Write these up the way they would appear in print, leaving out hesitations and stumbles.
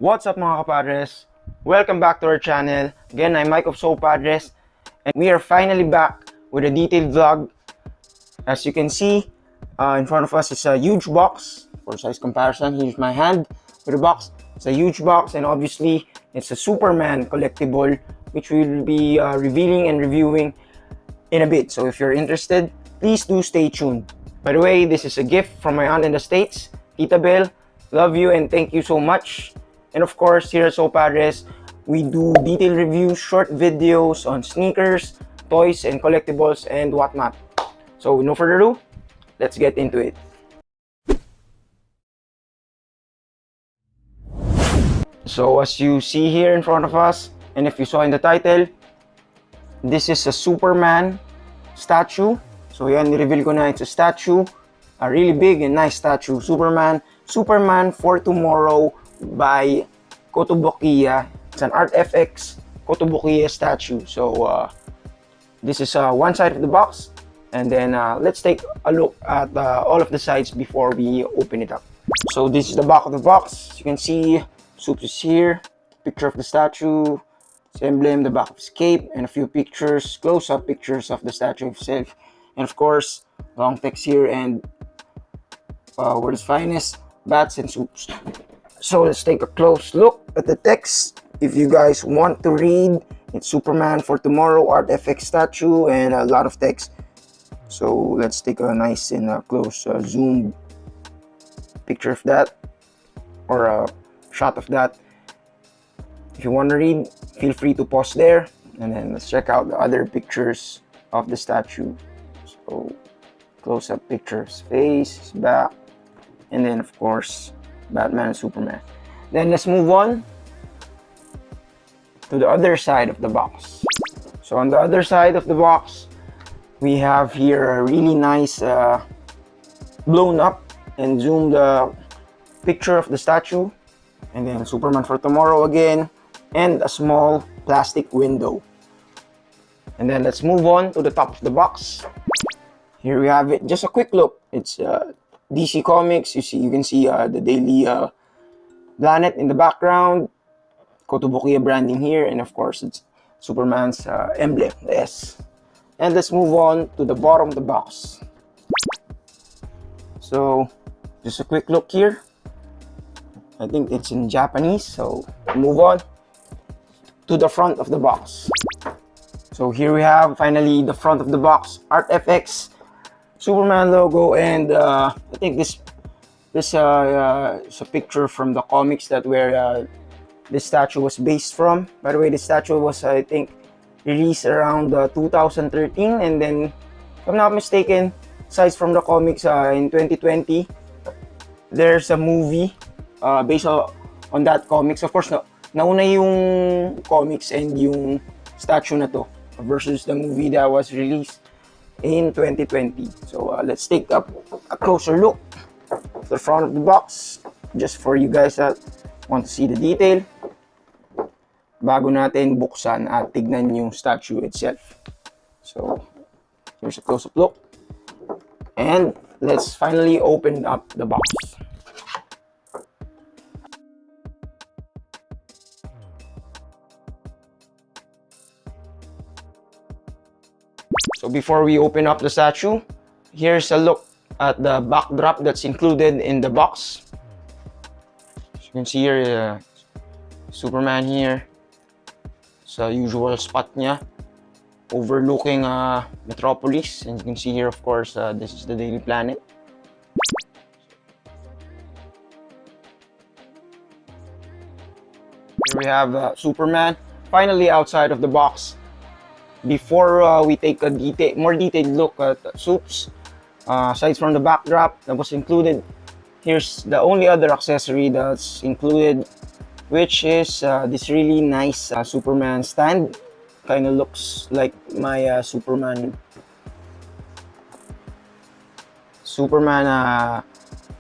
What's up mga kapadres? Welcome back to our channel. Again, I'm Mike of Soul Padres, and we are finally back with a detailed vlog. As you can see, in front of us is a huge box. For size comparison, here's my hand with a box. It's a huge box, and obviously, it's a Superman collectible, which we'll be revealing and reviewing in a bit. So if you're interested, please do stay tuned. By the way, this is a gift from my aunt in the States, Tita Bell. Love you and thank you so much. And of course, here at Soul Padres, we do detailed reviews, short videos on sneakers, toys, and collectibles, and whatnot. So, no further ado, let's get into it. So, as you see here in front of us, and if you saw in the title, this is a Superman statue. So, yan, ni-reveal ko na it's a statue. A really big and nice statue. Superman for Tomorrow by Kotobukiya. It's an ArtFX Kotobukiya statue. So this is one side of the box, and then let's take a look at all of the sides before we open it up. So this is the back of the box. As you can see, Soups is here, picture of the statue, its emblem, the back of his cape, and a few pictures, close-up pictures of the statue itself, and of course long text here and world's finest bats and Soups. So let's take a close look at the text. If you guys want to read, it's Superman for Tomorrow ArtFX statue and a lot of text. So let's take a nice and close zoom picture of that, or a shot of that. If you want to read, feel free to pause there, and then let's check out the other pictures of the statue. So close-up picture of his face, his back, and then of course Batman and Superman. Then let's move on to the other side of the box. So on the other side of the box, we have here a really nice blown up and zoomed picture of the statue, and then Superman for Tomorrow again, and a small plastic window. And then let's move on to the top of the box. Here we have it. Just a quick look. It's DC Comics. You can see the Daily Planet in the background, Kotobukiya branding here, and of course it's Superman's emblem, the S. And let's move on to the bottom of the box. So just a quick look here. I think it's in Japanese, so move on to the front of the box. So here we have finally the front of the box, ArtFX Superman logo, and I think this is a picture from the comics that where this statue was based from. By the way, this statue was, I think, released around 2013, and then, if I'm not mistaken, aside from the comics in 2020, there's a movie based on that comics. Of course, nauna yung comics and yung statue na to versus the movie that was released in 2020. So let's take a closer look at the front of the box, just for you guys that want to see the detail, bago natin buksan at tignan yung statue itself. So here's a close-up look, and let's finally open up the box. So before we open up the statue, here's a look at the backdrop that's included in the box. As you can see here, Superman here. It's a usual spot niya, overlooking Metropolis. And you can see here, of course, this is the Daily Planet. Here we have Superman, finally outside of the box. Before we take a more detailed look at Soups, aside from the backdrop that was included, here's the only other accessory that's included, which is this really nice Superman stand. Kind of looks like my Superman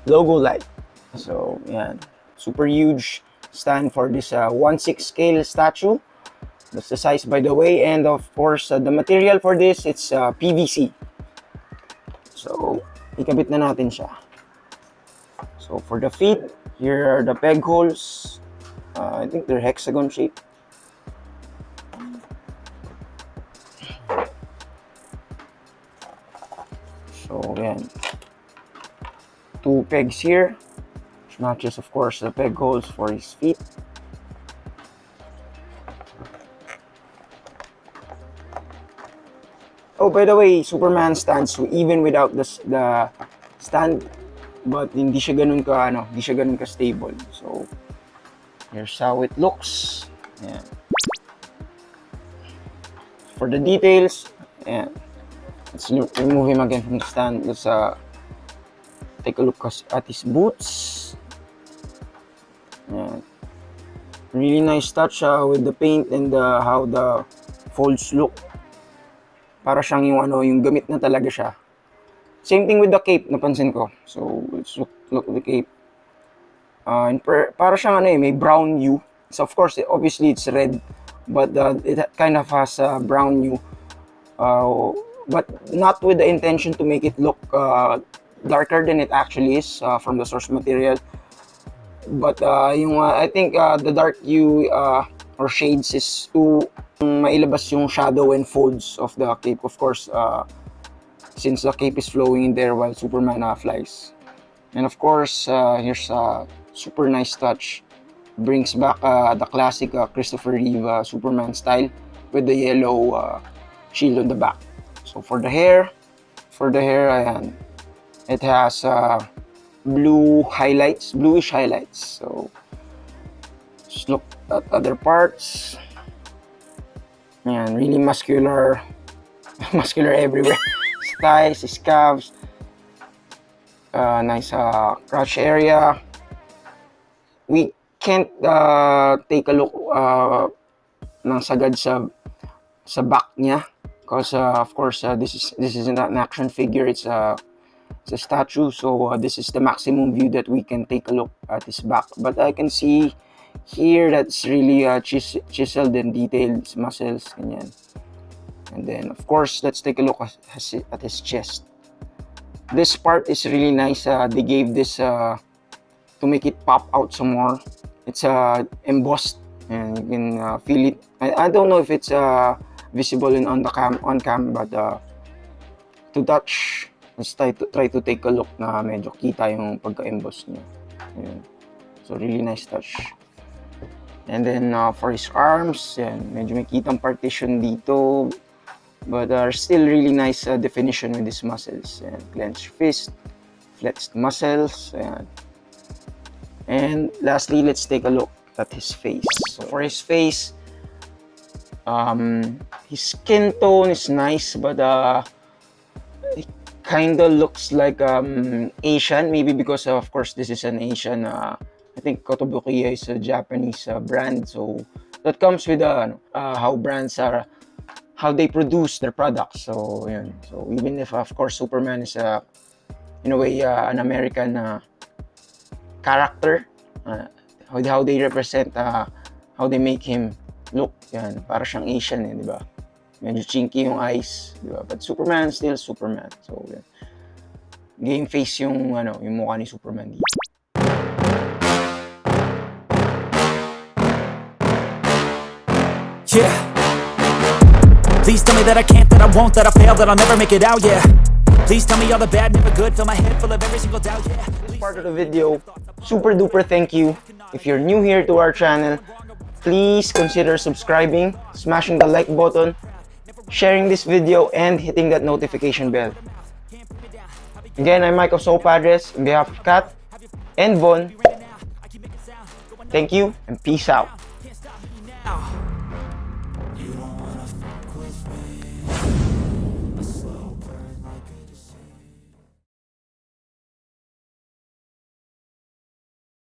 logo light. So yeah, super huge stand for this 1/6 scale statue. That's the size, by the way, and of course the material for this, it's PVC. So ikabit na natin siya. So for the feet, here are the peg holes. I think they're hexagon shaped. So yan, 2 pegs here, which matches of course the peg holes for his feet. Oh, by the way, Superman stands even without the stand, but hindi siya ganun ka stable. So here's how it looks. Ayan. For the details, ayan. Let's remove him again from the stand. Let's take a look at his boots. Ayan. Really nice touch with the paint and how the folds look. Para siyang yung gamit na talaga siya. Same thing with the cape, napansin ko. So let's look at the cape. And para siyang may brown hue. So of course, obviously it's red, but it kind of has a brown hue. But not with the intention to make it look darker than it actually is from the source material. But I think the dark hue or shades is to mailabas yung shadow and folds of the cape, of course, since the cape is flowing in there while Superman flies. And of course, here's a super nice touch. Brings back the classic Christopher Reeve Superman style with the yellow shield on the back. So for the hair, ayan, it has bluish highlights. So just look at other parts. Ayan, really muscular everywhere. His thighs, his calves, nice crotch area. We can't take a look ng sagad sa back niya because of course this isn't an action figure, it's a statue, so this is the maximum view that we can take a look at his back. But I can see here that's really chiseled and detailed, his muscles, ganyan. And then of course let's take a look at his chest. This part is really nice. They gave this to make it pop out some more. It's embossed and you can feel it. I don't know if it's visible on cam, but to touch, let's try to take a look na medyo kita yung pagka-emboss niya. Ayan. So really nice touch. And then for his arms, yan, medyo may kitang partition dito, but still really nice definition with his muscles. And clenched fist, flexed muscles. Ayan. And lastly, let's take a look at his face. So for his face, his skin tone is nice, but it kinda looks like Asian, maybe because of course this is an Asian. I think Kotobukiya is a Japanese brand, so that comes with how brands are, how they produce their products. So yun. So even if of course Superman is in a way an American character, how they represent, how they make him look, yan, para siyang Asian, di ba? Medyo chinky yung eyes, di ba? But Superman still Superman. So yan. Game face yung mukha ni Superman dito. Yeah. Please tell me that I can't, that I won't, that I fail, that I'll never make it out, yeah. Please tell me all the bad, never good, fill my head full of every single doubt, yeah. Part of the video, super duper thank you. If you're new here to our channel, please consider subscribing, smashing the like button, sharing this video, and hitting that notification bell. Again, I'm Michael Padres on behalf of Kat and Von. Thank you and peace out. You don't wanna fuck with me. A slow burn like a disease.